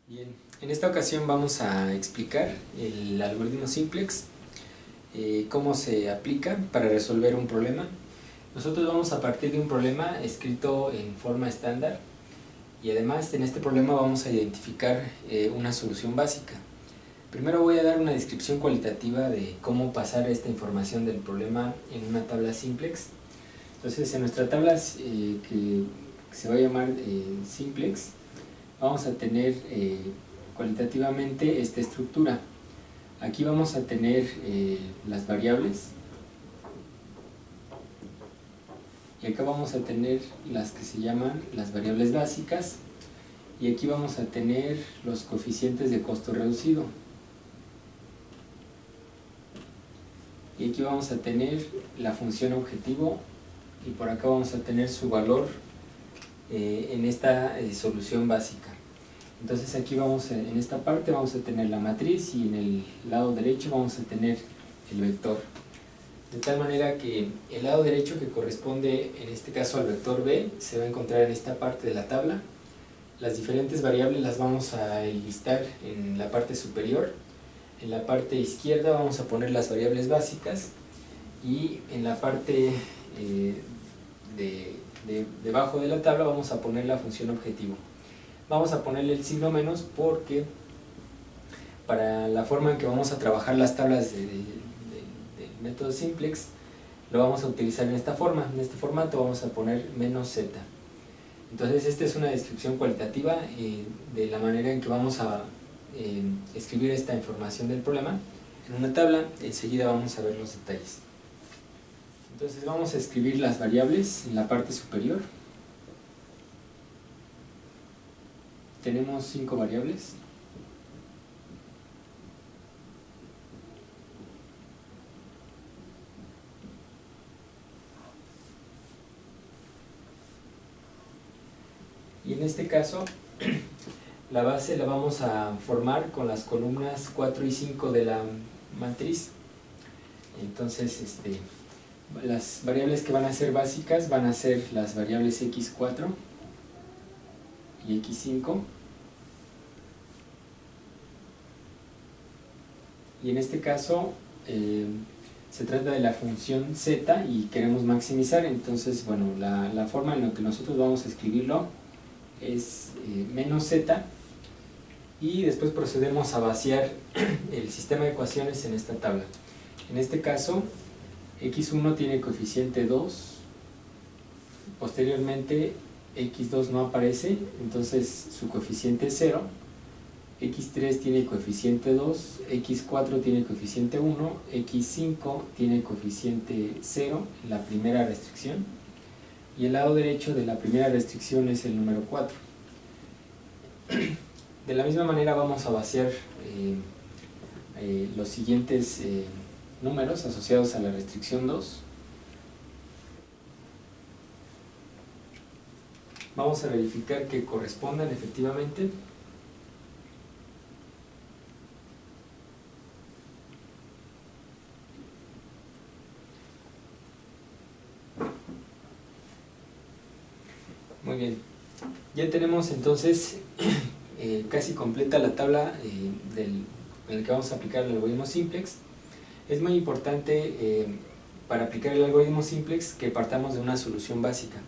Bien, en esta ocasión vamos a explicar el algoritmo simplex, cómo se aplica para resolver un problema. Nosotros vamos a partir de un problema escrito en forma estándar y además en este problema vamos a identificar una solución básica. Primero voy a dar una descripción cualitativa de cómo pasar esta información del problema en una tabla simplex. Entonces en nuestra tabla que se va a llamar simplex, vamos a tener cualitativamente esta estructura. Aquí vamos a tener las variables y acá vamos a tener las que se llaman las variables básicas y aquí vamos a tener los coeficientes de costo reducido y aquí vamos a tener la función objetivo y por acá vamos a tener su valor en esta solución básica. Entonces aquí en esta parte vamos a tener la matriz y en el lado derecho vamos a tener el vector. De tal manera que el lado derecho, que corresponde en este caso al vector B, se va a encontrar en esta parte de la tabla. Las diferentes variables las vamos a enlistar en la parte superior. En la parte izquierda vamos a poner las variables básicas y en la parte debajo de la tabla vamos a poner la función objetivo. Vamos a ponerle el signo menos porque para la forma en que vamos a trabajar las tablas del método simplex lo vamos a utilizar en esta forma. En este formato vamos a poner menos z. Entonces esta es una descripción cualitativa de la manera en que vamos a escribir esta información del problema en una tabla. Enseguida vamos a ver los detalles. Entonces vamos a escribir las variables en la parte superior. Tenemos 5 variables. Y en este caso, la base la vamos a formar con las columnas 4 y 5 de la matriz. Entonces, las variables que van a ser básicas van a ser las variables x4 y x5. Y en este caso se trata de la función z y queremos maximizar. Entonces, bueno, la forma en la que nosotros vamos a escribirlo es menos z y después procedemos a vaciar el sistema de ecuaciones en esta tabla. En este caso, x1 tiene coeficiente 2, posteriormente x2 no aparece, entonces su coeficiente es 0, x3 tiene coeficiente 2, x4 tiene coeficiente 1, x5 tiene coeficiente 0 en la primera restricción y el lado derecho de la primera restricción es el número 4. De la misma manera vamos a vaciar los siguientes números asociados a la restricción 2. Vamos a verificar que correspondan efectivamente. Muy bien, ya tenemos entonces casi completa la tabla en la que vamos a aplicar el algoritmo simplex. Es muy importante para aplicar el algoritmo simplex que partamos de una solución básica.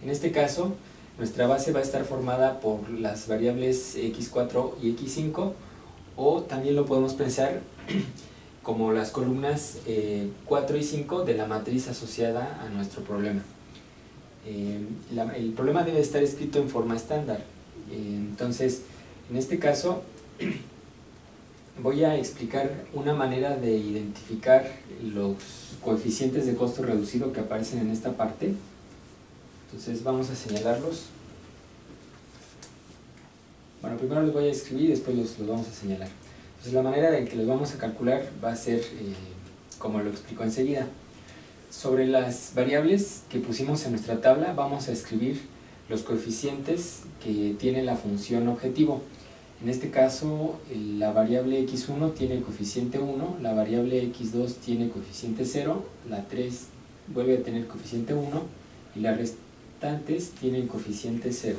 En este caso, nuestra base va a estar formada por las variables x4 y x5, o también lo podemos pensar como las columnas 4 y 5 de la matriz asociada a nuestro problema. El problema debe estar escrito en forma estándar. Entonces, en este caso, voy a explicar una manera de identificar los coeficientes de costo reducido que aparecen en esta parte. Entonces vamos a señalarlos. Bueno, primero los voy a escribir y después los vamos a señalar. Entonces la manera en que los vamos a calcular va a ser como lo explico enseguida. Sobre las variables que pusimos en nuestra tabla vamos a escribir los coeficientes que tiene la función objetivo. En este caso la variable x1 tiene coeficiente 1, la variable x2 tiene coeficiente 0, la 3 vuelve a tener coeficiente 1 y las restantes tienen coeficiente 0.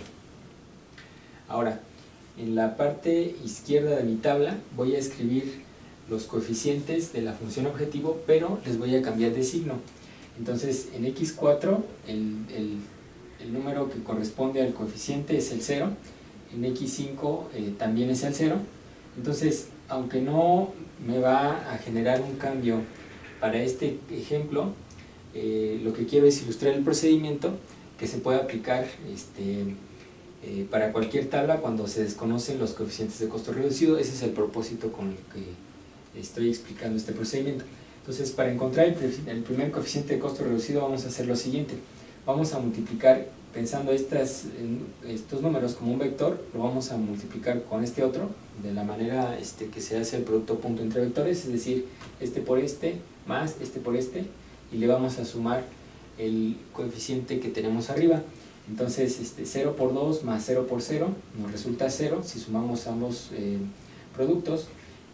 Ahora, en la parte izquierda de mi tabla voy a escribir los coeficientes de la función objetivo, pero les voy a cambiar de signo. Entonces en x4 el número que corresponde al coeficiente es el 0, en x5 también es el 0. Entonces, aunque no me va a generar un cambio para este ejemplo, lo que quiero es ilustrar el procedimiento que se puede aplicar para cualquier tabla cuando se desconocen los coeficientes de costo reducido. Ese es el propósito con el que estoy explicando este procedimiento. Entonces, para encontrar el primer coeficiente de costo reducido vamos a hacer lo siguiente. Vamos a multiplicar, pensando estos números como un vector, lo vamos a multiplicar con este otro, de la manera que se hace el producto punto entre vectores, es decir, este por este, más este por este, y le vamos a sumar el coeficiente que tenemos arriba. Entonces 0 por 2 más 0 por 0 nos resulta 0 si sumamos ambos productos,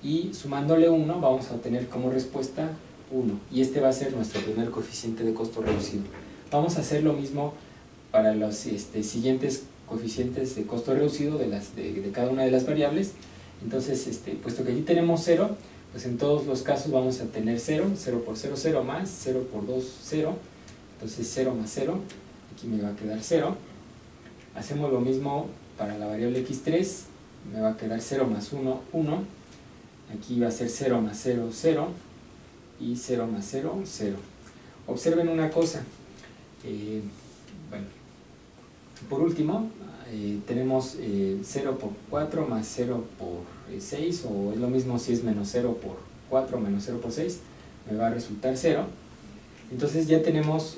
y sumándole 1 vamos a obtener como respuesta 1, y este va a ser nuestro primer coeficiente de costo reducido. Vamos a hacer lo mismo para los siguientes coeficientes de costo reducido de cada una de las variables. Entonces, puesto que aquí tenemos 0, pues en todos los casos vamos a tener 0, 0 por 0, 0 más, 0 por 2, 0, entonces 0 más 0, aquí me va a quedar 0. Hacemos lo mismo para la variable x3, me va a quedar 0 más 1, 1, aquí va a ser 0 más 0, 0, y 0 más 0, 0. Observen una cosa, bueno, por último, tenemos 0 por 4 más 0 por 6, o es lo mismo si es menos 0 por 4 menos 0 por 6, me va a resultar 0. Entonces ya tenemos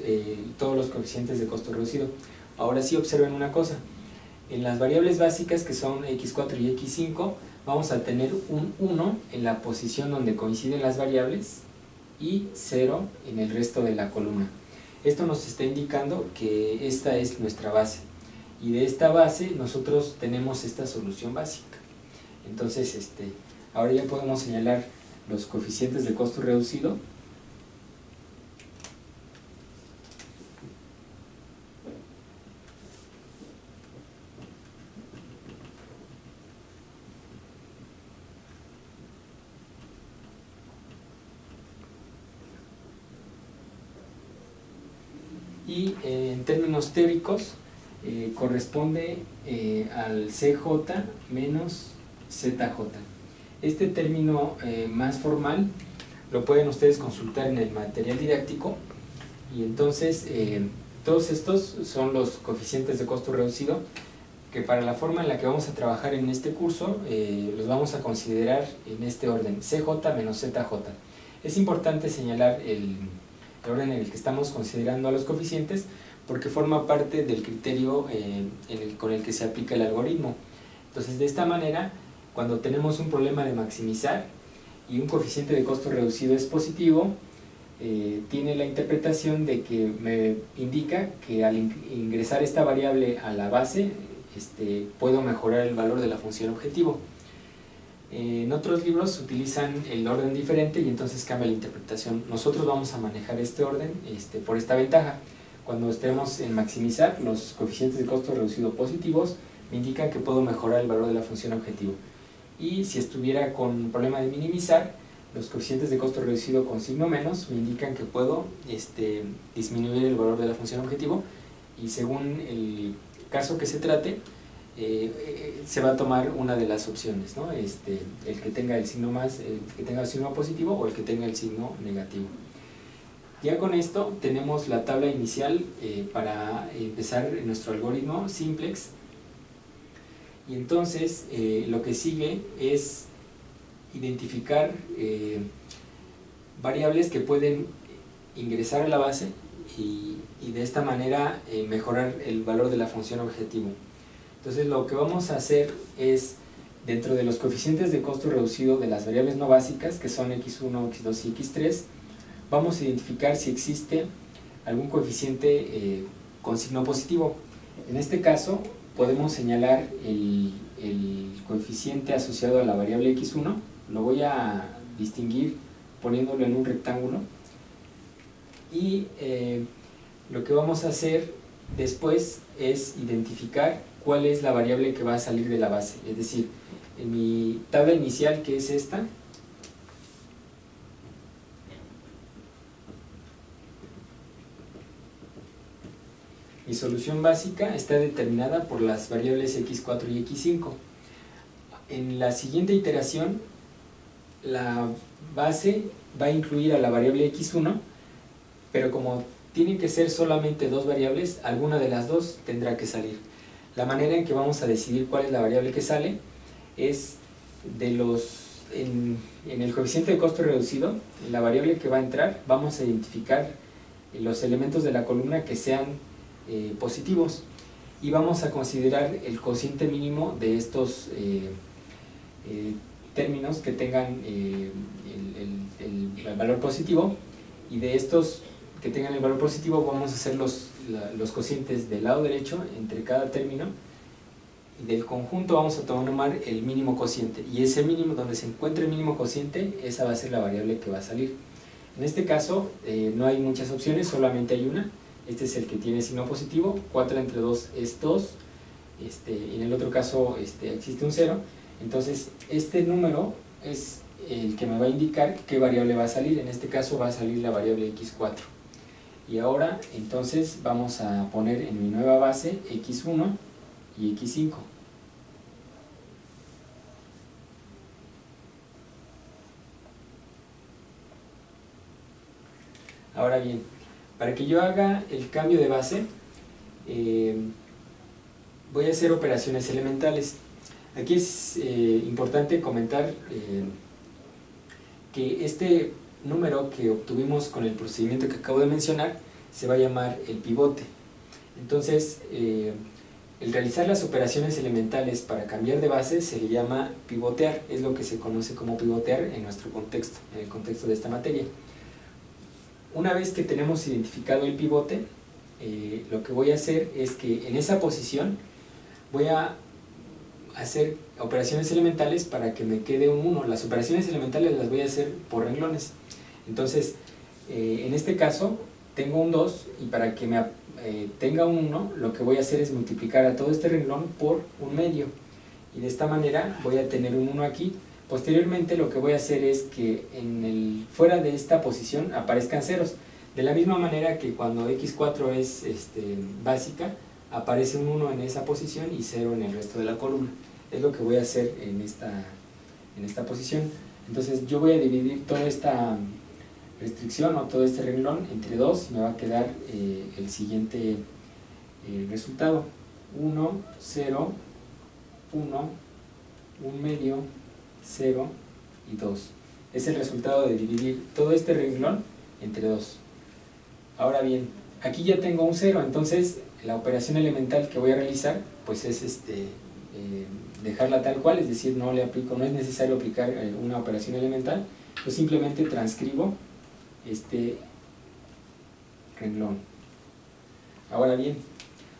todos los coeficientes de costo reducido. Ahora sí, observen una cosa, en las variables básicas que son x4 y x5 vamos a tener un 1 en la posición donde coinciden las variables y 0 en el resto de la columna. Esto nos está indicando que esta es nuestra base, y de esta base nosotros tenemos esta solución básica. Entonces ahora ya podemos señalar los coeficientes de costo reducido. Y en términos teóricos corresponde al CJ menos ZJ. Este término más formal lo pueden ustedes consultar en el material didáctico, y entonces todos estos son los coeficientes de costo reducido que para la forma en la que vamos a trabajar en este curso los vamos a considerar en este orden: CJ menos ZJ. Es importante señalar el orden en el que estamos considerando a los coeficientes, porque forma parte del criterio con el que se aplica el algoritmo. Entonces, de esta manera, cuando tenemos un problema de maximizar y un coeficiente de costo reducido es positivo, tiene la interpretación de que me indica que al ingresar esta variable a la base puedo mejorar el valor de la función objetivo. En otros libros utilizan el orden diferente y entonces cambia la interpretación. Nosotros vamos a manejar este orden por esta ventaja. Cuando estemos en maximizar, los coeficientes de costo reducido positivos me indican que puedo mejorar el valor de la función objetivo. Y si estuviera con problema de minimizar, los coeficientes de costo reducido con signo menos me indican que puedo disminuir el valor de la función objetivo, y según el caso que se trate, se va a tomar una de las opciones, ¿no? El que tenga el signo positivo o el que tenga el signo negativo. Ya con esto tenemos la tabla inicial para empezar nuestro algoritmo simplex, y entonces lo que sigue es identificar variables que pueden ingresar a la base y de esta manera mejorar el valor de la función objetivo. Entonces lo que vamos a hacer es, dentro de los coeficientes de costo reducido de las variables no básicas, que son x1, x2 y x3, vamos a identificar si existe algún coeficiente con signo positivo. En este caso podemos señalar el coeficiente asociado a la variable x1, lo voy a distinguir poniéndolo en un rectángulo, y lo que vamos a hacer después es identificar cuál es la variable que va a salir de la base. Es decir, en mi tabla inicial, que es esta, mi solución básica está determinada por las variables x4 y x5. En la siguiente iteración, la base va a incluir a la variable x1, pero como tienen que ser solamente dos variables, alguna de las dos tendrá que salir. La manera en que vamos a decidir cuál es la variable que sale es en el coeficiente de costo reducido, en la variable que va a entrar, vamos a identificar los elementos de la columna que sean positivos y vamos a considerar el cociente mínimo de estos términos que tengan el valor positivo, y de estos que tengan el valor positivo vamos a hacer los cocientes del lado derecho entre cada término, y del conjunto vamos a tomar el mínimo cociente, y ese mínimo, donde se encuentre el mínimo cociente, esa va a ser la variable que va a salir. En este caso no hay muchas opciones, solamente hay una. Este es el que tiene signo positivo, 4 entre 2 es 2, y en el otro caso existe un 0, entonces este número es el que me va a indicar qué variable va a salir. En este caso va a salir la variable x4. Y ahora entonces vamos a poner en mi nueva base x1 y x5. Ahora bien, para que yo haga el cambio de base, voy a hacer operaciones elementales. Aquí es importante comentar que este número que obtuvimos con el procedimiento que acabo de mencionar se va a llamar el pivote. Entonces, el realizar las operaciones elementales para cambiar de base se le llama pivotear, es lo que se conoce como pivotear en nuestro contexto, en el contexto de esta materia. Una vez que tenemos identificado el pivote, lo que voy a hacer es que en esa posición voy a hacer operaciones elementales para que me quede un 1. Las operaciones elementales las voy a hacer por renglones. Entonces, en este caso tengo un 2, y para que tenga un 1, lo que voy a hacer es multiplicar a todo este renglón por un medio, y de esta manera voy a tener un 1 aquí. Posteriormente lo que voy a hacer es que fuera de esta posición aparezcan ceros, de la misma manera que cuando x4 es básica, aparece un 1 en esa posición y 0 en el resto de la columna. Es lo que voy a hacer en esta posición. Entonces yo voy a dividir toda esta restricción o todo este renglón entre 2, y me va a quedar el siguiente resultado: 1, 0, 1, 1 medio, 0 y 2. Es el resultado de dividir todo este renglón entre 2. Ahora bien, aquí ya tengo un 0, entonces la operación elemental que voy a realizar pues es dejarla tal cual, es decir, no es necesario aplicar una operación elemental, pues simplemente transcribo este renglón. Ahora bien,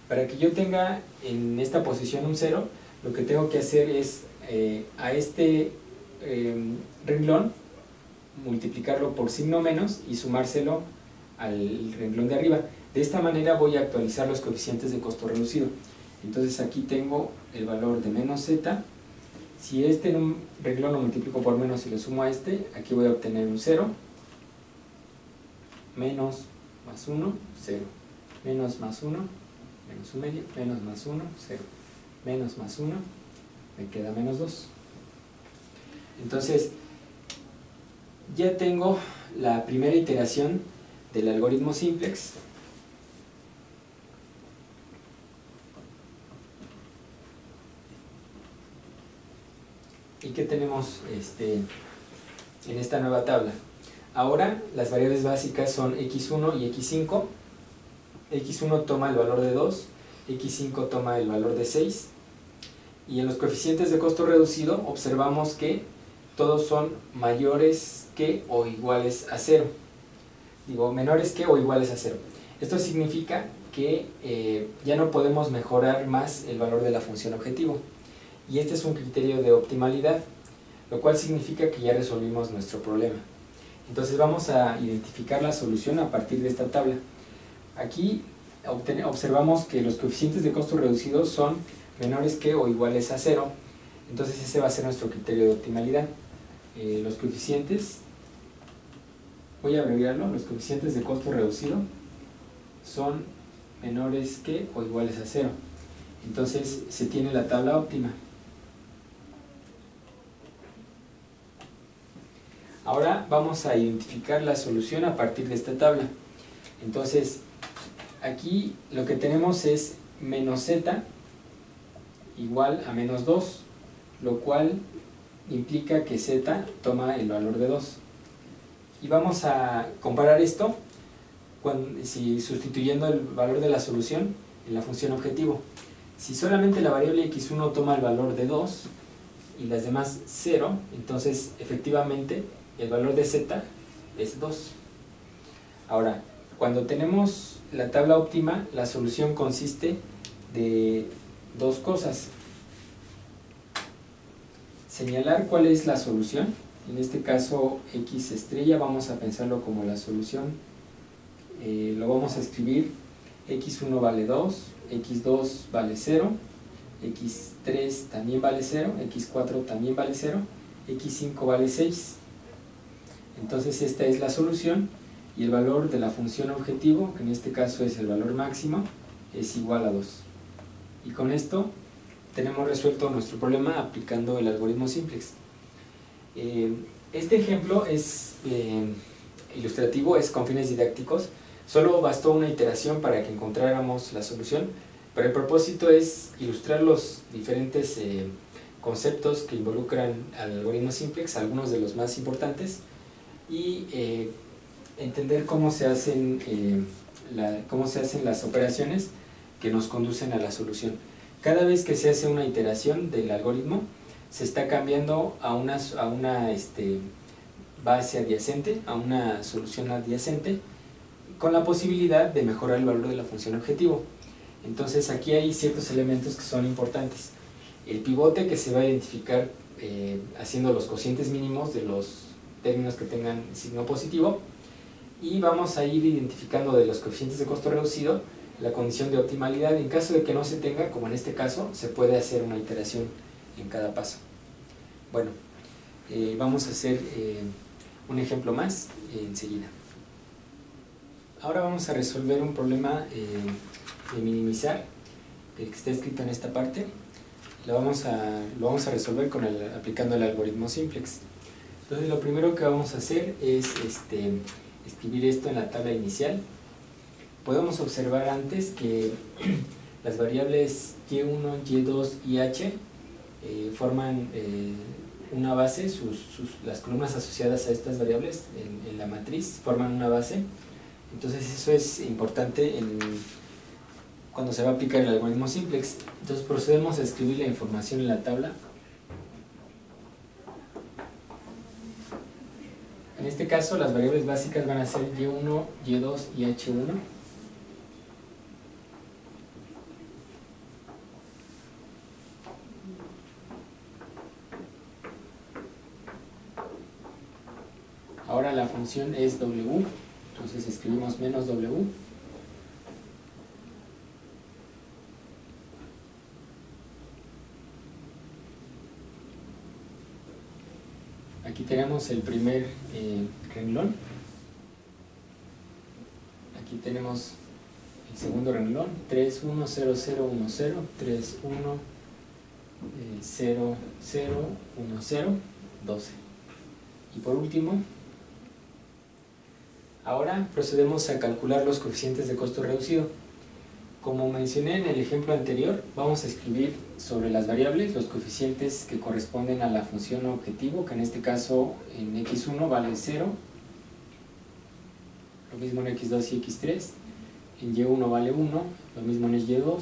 para que yo tenga en esta posición un 0, lo que tengo que hacer es a este renglón multiplicarlo por signo menos y sumárselo al renglón de arriba. De esta manera voy a actualizar los coeficientes de costo reducido. Entonces aquí tengo el valor de menos z. Si este renglón lo multiplico por menos y lo sumo a este, aquí voy a obtener un 0. Menos más 1, 0. Menos más 1, menos 1 medio, menos más 1, 0. Menos más 1, me queda menos 2. Entonces, ya tengo la primera iteración del algoritmo simplex. ¿Y qué tenemos en esta nueva tabla? Ahora las variables básicas son x1 y x5. x1 toma el valor de 2, x5 toma el valor de 6. Y en los coeficientes de costo reducido observamos que todos son mayores que o iguales a 0. Digo, menores que o iguales a 0. Esto significa que ya no podemos mejorar más el valor de la función objetivo. Y este es un criterio de optimalidad, lo cual significa que ya resolvimos nuestro problema. Entonces vamos a identificar la solución a partir de esta tabla. Aquí observamos que los coeficientes de costo reducido son menores que o iguales a 0. Entonces ese va a ser nuestro criterio de optimalidad. Los coeficientes, voy a abreviarlo, los coeficientes de costo reducido son menores que o iguales a 0. Entonces se tiene la tabla óptima. Ahora vamos a identificar la solución a partir de esta tabla. Entonces aquí lo que tenemos es menos z igual a menos 2, lo cual implica que z toma el valor de 2. Y vamos a comparar esto sustituyendo el valor de la solución en la función objetivo. Si solamente la variable x1 toma el valor de 2 y las demás 0, entonces efectivamente el valor de z es 2. Ahora, cuando tenemos la tabla óptima, la solución consiste de dos cosas. Señalar cuál es la solución, en este caso x estrella, vamos a pensarlo como la solución. Lo vamos a escribir: x1 vale 2, x2 vale 0, x3 también vale 0, x4 también vale 0, x5 vale 6. Entonces esta es la solución y el valor de la función objetivo, que en este caso es el valor máximo, es igual a 2. Y con esto tenemos resuelto nuestro problema aplicando el algoritmo simplex. Este ejemplo es ilustrativo, es con fines didácticos. Solo bastó una iteración para que encontráramos la solución, pero el propósito es ilustrar los diferentes conceptos que involucran al algoritmo simplex, algunos de los más importantes, y entender cómo se hacen las operaciones que nos conducen a la solución. Cada vez que se hace una iteración del algoritmo, se está cambiando a una base adyacente, a una solución adyacente, con la posibilidad de mejorar el valor de la función objetivo. Entonces aquí hay ciertos elementos que son importantes. El pivote, que se va a identificar haciendo los cocientes mínimos de los términos que tengan signo positivo, y vamos a ir identificando de los coeficientes de costo reducido la condición de optimalidad. En caso de que no se tenga, como en este caso, se puede hacer una iteración en cada paso. Bueno, vamos a hacer un ejemplo más enseguida. Ahora vamos a resolver un problema de minimizar, que está escrito en esta parte. Lo vamos a resolver aplicando el algoritmo simplex. Entonces lo primero que vamos a hacer es escribir esto en la tabla inicial. Podemos observar antes que las variables y1, y2 y h forman una base, las columnas asociadas a estas variables en la matriz forman una base. Entonces eso es importante cuando se va a aplicar el algoritmo simplex. Entonces procedemos a escribir la información en la tabla. En este caso las variables básicas van a ser y1, y2 y h1. Ahora la función es w, entonces escribimos menos w. Aquí tenemos el primer renglón. Aquí tenemos el segundo renglón, 3, 1, 0, 0, 1, 0, 3, 1, 0, 0, 1, 0, 12. Y por último, ahora procedemos a calcular los coeficientes de costo reducido. Como mencioné en el ejemplo anterior, vamos a escribir sobre las variables los coeficientes que corresponden a la función objetivo, que en este caso en x1 vale 0, lo mismo en x2 y x3, en y1 vale 1, lo mismo en y2,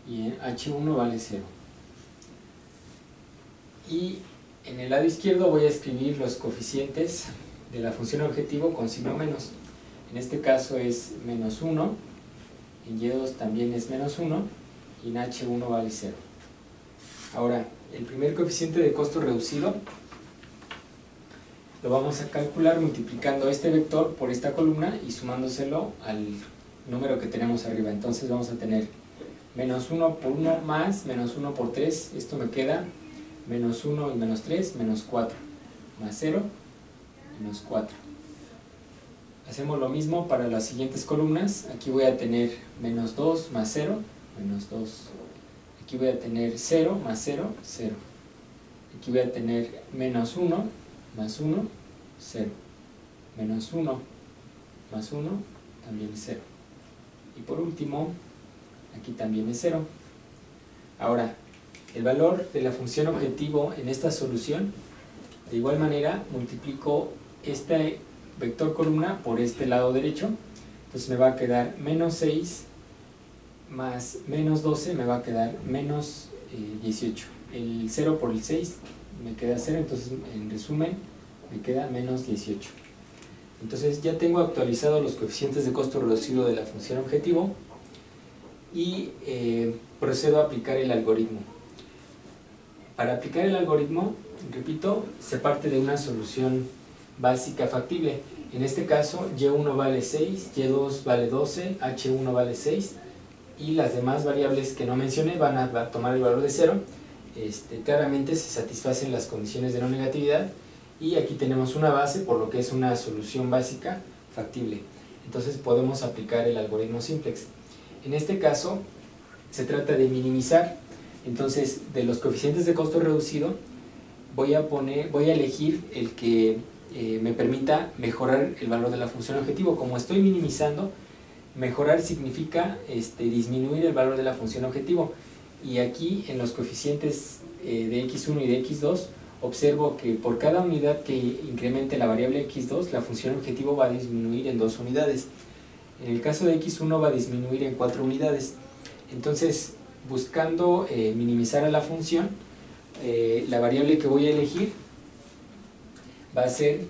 y en h1 vale 0. Y en el lado izquierdo voy a escribir los coeficientes de la función objetivo con signo menos. En este caso es menos 1, en y2 también es menos 1 y en h1 vale 0. Ahora, el primer coeficiente de costo reducido lo vamos a calcular multiplicando este vector por esta columna y sumándoselo al número que tenemos arriba. Entonces vamos a tener menos 1 por 1 más menos 1 por 3, esto me queda menos 1 y menos 3, menos 4, más 0, menos 4. Hacemos lo mismo para las siguientes columnas. Aquí voy a tener menos 2 más 0, menos 2. Aquí voy a tener 0 más 0, 0. Aquí voy a tener menos 1 más 1, 0. Menos 1 más 1, también es 0. Y por último, aquí también es 0. Ahora, el valor de la función objetivo en esta solución, de igual manera, multiplico este vector columna por este lado derecho. Entonces me va a quedar menos 6 más menos 12, me va a quedar menos 18. El 0 por el 6 me queda 0, entonces en resumen me queda menos 18. Entonces ya tengo actualizado los coeficientes de costo reducido de la función objetivo y procedo a aplicar el algoritmo. Para aplicar el algoritmo, repito, se parte de una solución básica factible. En este caso, Y1 vale 6, Y2 vale 12, H1 vale 6 y las demás variables que no mencioné van a tomar el valor de 0. Claramente se satisfacen las condiciones de no negatividad y aquí tenemos una base, por lo que es una solución básica factible. Entonces podemos aplicar el algoritmo simplex. En este caso se trata de minimizar. Entonces, de los coeficientes de costo reducido voy a elegir el que me permita mejorar el valor de la función objetivo. Como estoy minimizando, mejorar significa disminuir el valor de la función objetivo. Y aquí en los coeficientes de x1 y de x2 observo que por cada unidad que incremente la variable x2, la función objetivo va a disminuir en 2 unidades. En el caso de x1 va a disminuir en 4 unidades. Entonces, buscando minimizar a la función, la variable que voy a elegir va a ser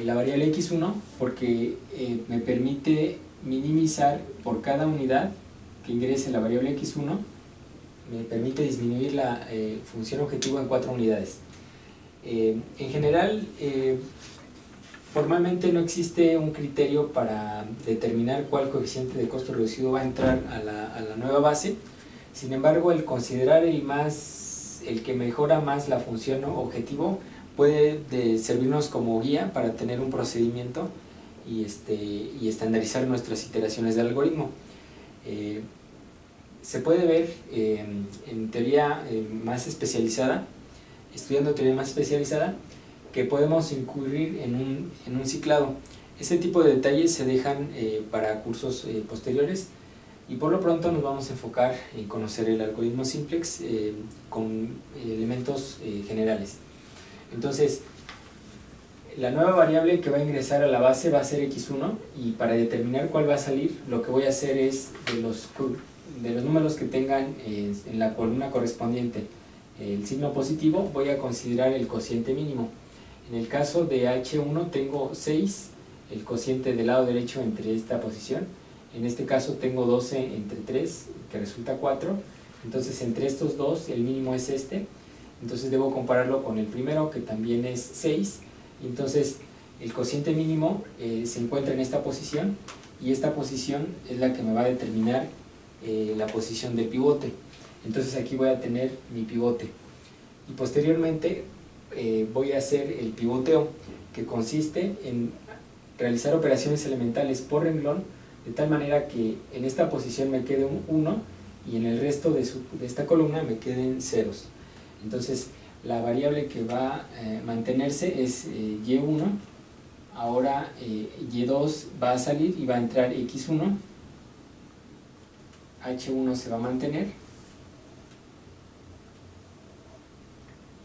la variable x1 porque me permite minimizar por cada unidad que ingrese la variable x1, me permite disminuir la función objetivo en 4 unidades. En general, formalmente no existe un criterio para determinar cuál coeficiente de costo reducido va a entrar a la nueva base. Sin embargo, el considerar el que mejora más la función objetivo puede servirnos como guía para tener un procedimiento y estandarizar nuestras iteraciones del algoritmo. Se puede ver en teoría más especializada, estudiando teoría más especializada, que podemos incurrir en un ciclado. Ese tipo de detalles se dejan para cursos posteriores y por lo pronto nos vamos a enfocar en conocer el algoritmo simplex con elementos generales. Entonces, la nueva variable que va a ingresar a la base va a ser x1 y para determinar cuál va a salir, lo que voy a hacer es de los números que tengan en la columna correspondiente el signo positivo, voy a considerar el cociente mínimo. En el caso de H1 tengo 6, el cociente del lado derecho entre esta posición. En este caso tengo 12 entre 3, que resulta 4. Entonces entre estos dos el mínimo es este. Entonces debo compararlo con el primero, que también es 6. Entonces el cociente mínimo se encuentra en esta posición y esta posición es la que me va a determinar la posición de pivote. Entonces aquí voy a tener mi pivote y posteriormente voy a hacer el pivoteo, que consiste en realizar operaciones elementales por renglón de tal manera que en esta posición me quede un 1 y en el resto de esta columna me queden ceros. Entonces la variable que va a mantenerse es y1, ahora y2 va a salir y va a entrar x1, h1 se va a mantener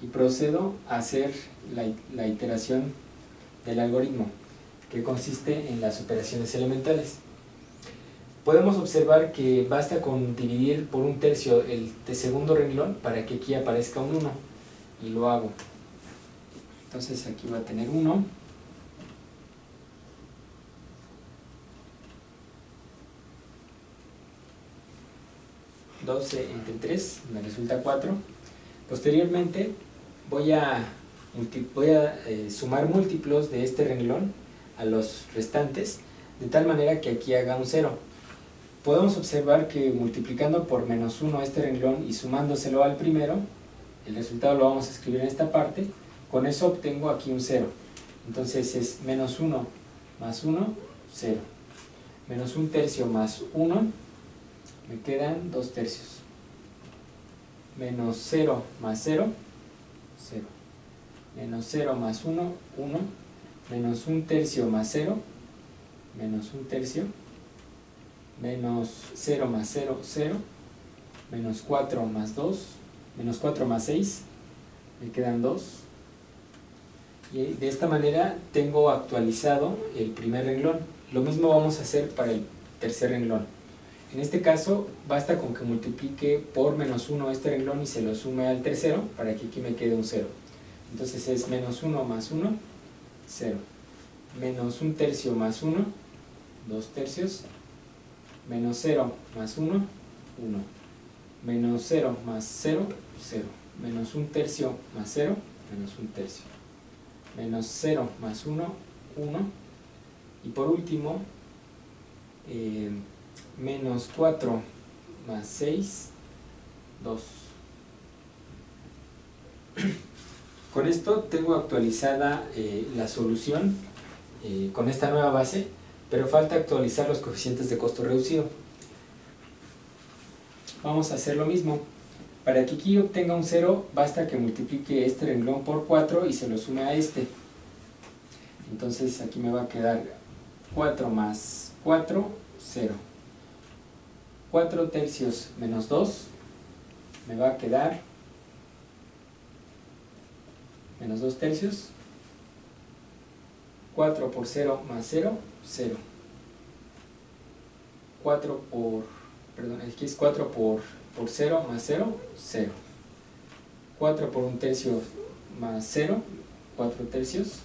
y procedo a hacer la iteración del algoritmo, que consiste en las operaciones elementales. Podemos observar que basta con dividir por 1/3 el segundo renglón para que aquí aparezca un 1 y lo hago. Entonces aquí voy a tener 1, (12 entre 3 me resulta 4). Posteriormente voy a sumar múltiplos de este renglón a los restantes, de tal manera que aquí haga un 0. podemos observar que multiplicando por menos 1 este renglón y sumándoselo al primero, el resultado lo vamos a escribir en esta parte. Con eso obtengo aquí un 0. Entonces es menos 1 más 1, 0. Menos 1 tercio más 1, me quedan 2 tercios. Menos 0 más 0, 0. Menos 0 más 1, 1. Menos 1 tercio más 0, menos 1 tercio. Menos 0 más 0, 0. Menos 4 más 2, menos 4 más 6, me quedan 2. Y de esta manera tengo actualizado el primer renglón. Lo mismo vamos a hacer para el tercer renglón. En este caso basta con que multiplique por menos 1 este renglón y se lo sume al tercero para que aquí me quede un 0. Entonces es menos 1 más 1, 0. Menos 1 tercio más 1, 2 tercios. Menos 0 más 1, 1. Menos 0 más 0, 0. Menos 1 tercio más 0, menos 1 tercio. Menos 0 más 1, 1. Y por último, menos 4 más 6, 2. Con esto tengo actualizada la solución con esta nueva base, pero falta actualizar los coeficientes de costo reducido. Vamos a hacer lo mismo. Para que aquí obtenga un 0, basta que multiplique este renglón por 4 y se lo sume a este. Entonces aquí me va a quedar 4 más 4, 0. 4 tercios menos 2, me va a quedar menos 2 tercios. 4 por 0 más 0, 0. 4 por, perdón, aquí es 4 por 0 más 0, 0. 4 por 1 tercio más 0, 4 tercios.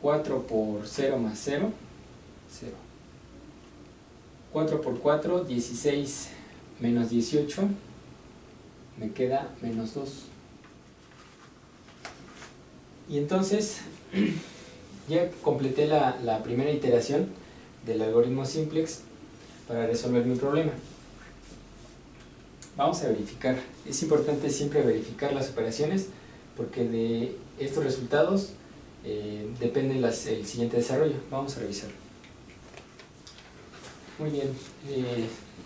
4 por 0 más 0, 0. 4 por 4, 16 menos 18, me queda menos 2. Y entonces ya completé la primera iteración del algoritmo simplex para resolver mi problema. Vamos a verificar. Es importante siempre verificar las operaciones porque de estos resultados depende el siguiente desarrollo. Vamos a revisarlo. Muy bien,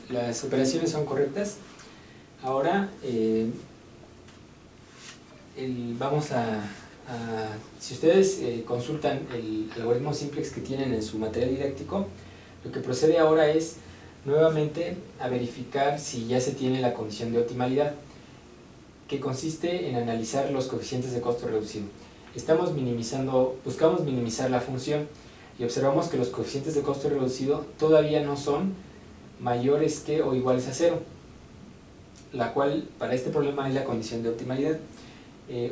las operaciones son correctas. Ahora vamos si ustedes consultan el algoritmo simplex que tienen en su material didáctico, lo que procede ahora es nuevamente a verificar si ya se tiene la condición de optimalidad, que consiste en analizar los coeficientes de costo reducido. Buscamos minimizar la función y observamos que los coeficientes de costo reducido todavía no son mayores que o iguales a 0, la cual para este problema es la condición de optimalidad.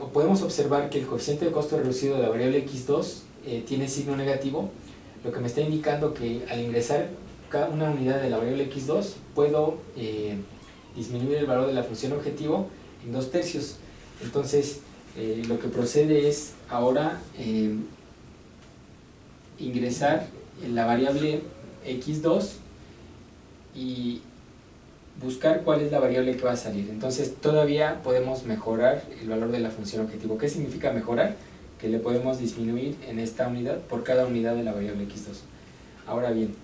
O podemos observar que el coeficiente de costo reducido de la variable x2 tiene signo negativo, lo que me está indicando que al ingresar cada una unidad de la variable x2 puedo disminuir el valor de la función objetivo en 2 tercios. Entonces lo que procede es ahora ingresar en la variable x2 y buscar cuál es la variable que va a salir. Entonces todavía podemos mejorar el valor de la función objetivo. ¿Qué significa mejorar? Que le podemos disminuir en esta unidad por cada unidad de la variable x2. Ahora bien,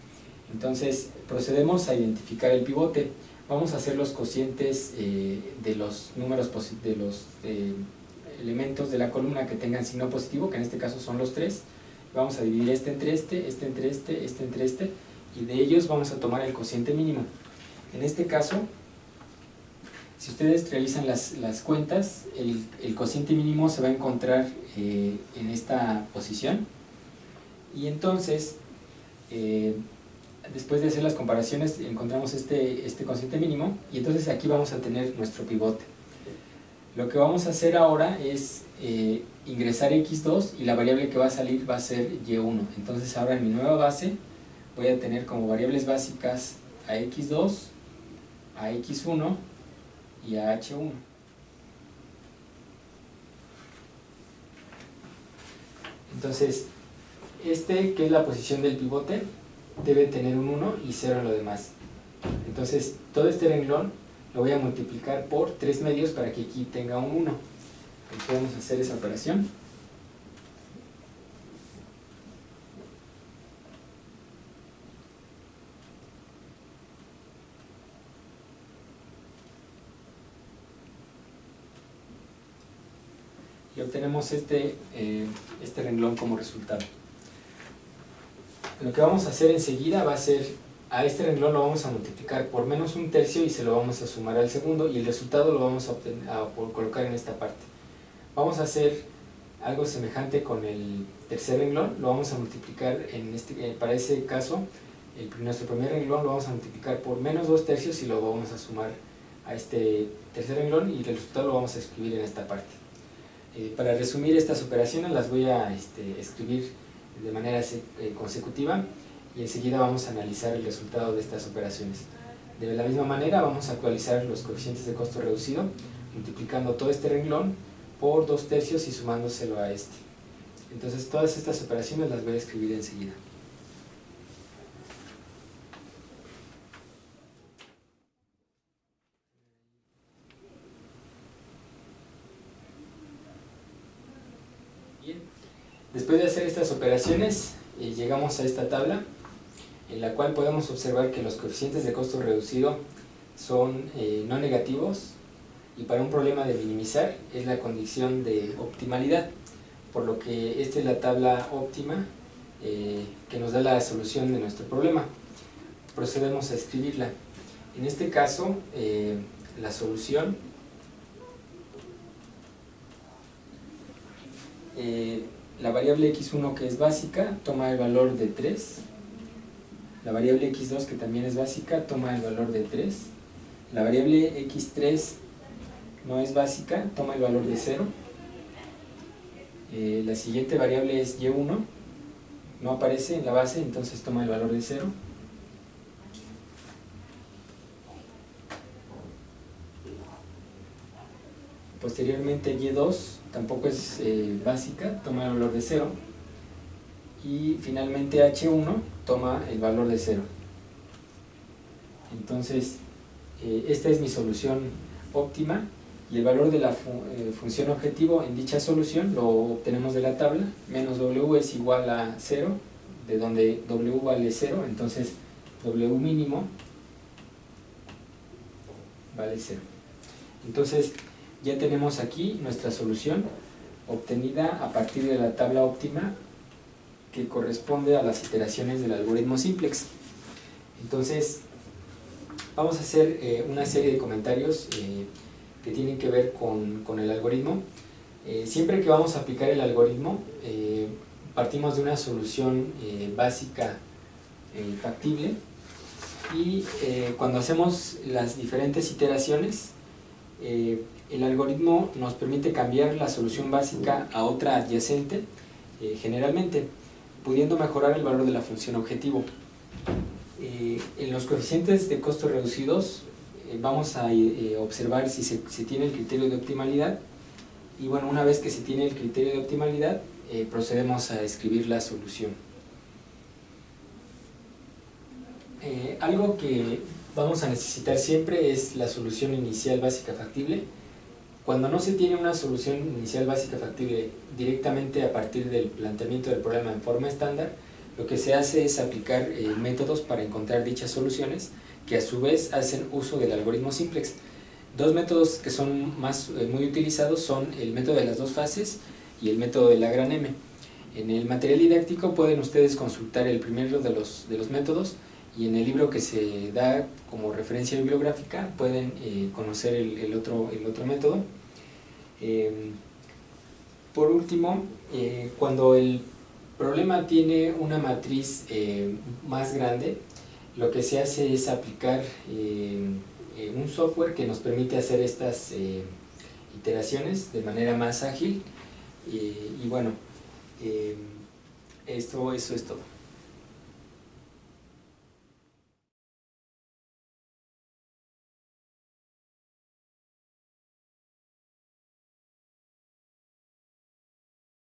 entonces procedemos a identificar el pivote. Vamos a hacer los cocientes de los números de los elementos de la columna que tengan signo positivo, que en este caso son los 3. Vamos a dividir este entre este, este entre este, este entre este, y de ellos vamos a tomar el cociente mínimo. En este caso, si ustedes realizan las cuentas, el cociente mínimo se va a encontrar en esta posición. Y entonces, después de hacer las comparaciones, encontramos este cociente mínimo, y entonces aquí vamos a tener nuestro pivote. Lo que vamos a hacer ahora es ingresar x2 y la variable que va a salir va a ser y1. Entonces ahora en mi nueva base voy a tener como variables básicas a x2, a x1 y a h1. Entonces, que es la posición del pivote, debe tener un 1 y 0 en lo demás. Entonces todo este renglón lo voy a multiplicar por 3 medios para que aquí tenga un 1. Entonces vamos a hacer esa operación. Y obtenemos este renglón como resultado. Lo que vamos a hacer enseguida va a ser, a este renglón lo vamos a multiplicar por menos un tercio y se lo vamos a sumar al segundo, y el resultado lo vamos a colocar en esta parte. Vamos a hacer algo semejante con el tercer renglón, lo vamos a multiplicar para ese caso, nuestro primer renglón lo vamos a multiplicar por menos 2 tercios y lo vamos a sumar a este tercer renglón, y el resultado lo vamos a escribir en esta parte. Para resumir estas operaciones las voy a escribir de manera consecutiva, y enseguida vamos a analizar el resultado de estas operaciones. De la misma manera vamos a actualizar los coeficientes de costo reducido, multiplicando todo este renglón por 2 tercios y sumándoselo a este. Entonces todas estas operaciones las voy a escribir enseguida. Bien, después de hacer estas operaciones llegamos a esta tabla, en la cual podemos observar que los coeficientes de costo reducido son no negativos, y para un problema de minimizar es la condición de optimalidad, por lo que esta es la tabla óptima que nos da la solución de nuestro problema. Procedemos a escribirla. En este caso, la solución la variable x1, que es básica, toma el valor de 3, la variable x2, que también es básica, toma el valor de 3, la variable x3 no es básica, toma el valor de 0, la siguiente variable es y1, no aparece en la base, entonces toma el valor de 0, posteriormente y2 tampoco es básica, toma el valor de 0, y finalmente h1 toma el valor de 0. Entonces esta es mi solución óptima, y el valor de la función objetivo en dicha solución lo obtenemos de la tabla. Menos w es igual a 0, de donde w vale 0, entonces w mínimo vale 0. Entonces ya tenemos aquí nuestra solución obtenida a partir de la tabla óptima, que corresponde a las iteraciones del algoritmo simplex. Entonces vamos a hacer una serie de comentarios que tienen que ver con el algoritmo. Siempre que vamos a aplicar el algoritmo, partimos de una solución básica factible, y cuando hacemos las diferentes iteraciones, el algoritmo nos permite cambiar la solución básica a otra adyacente, generalmente, pudiendo mejorar el valor de la función objetivo. En los coeficientes de costo reducidos vamos a observar si se tiene el criterio de optimalidad, y bueno, una vez que se tiene el criterio de optimalidad, procedemos a escribir la solución. Algo que vamos a necesitar siempre es la solución inicial básica factible. Cuando no se tiene una solución inicial básica factible directamente a partir del planteamiento del problema en forma estándar, lo que se hace es aplicar métodos para encontrar dichas soluciones, que a su vez hacen uso del algoritmo simplex. Dos métodos que son muy utilizados son el método de las dos fases y el método de la gran M. En el material didáctico pueden ustedes consultar el primero de los métodos, y en el libro que se da como referencia bibliográfica pueden conocer el otro método. Por último, cuando el problema tiene una matriz más grande, lo que se hace es aplicar un software que nos permite hacer estas iteraciones de manera más ágil, y bueno, eso es todo.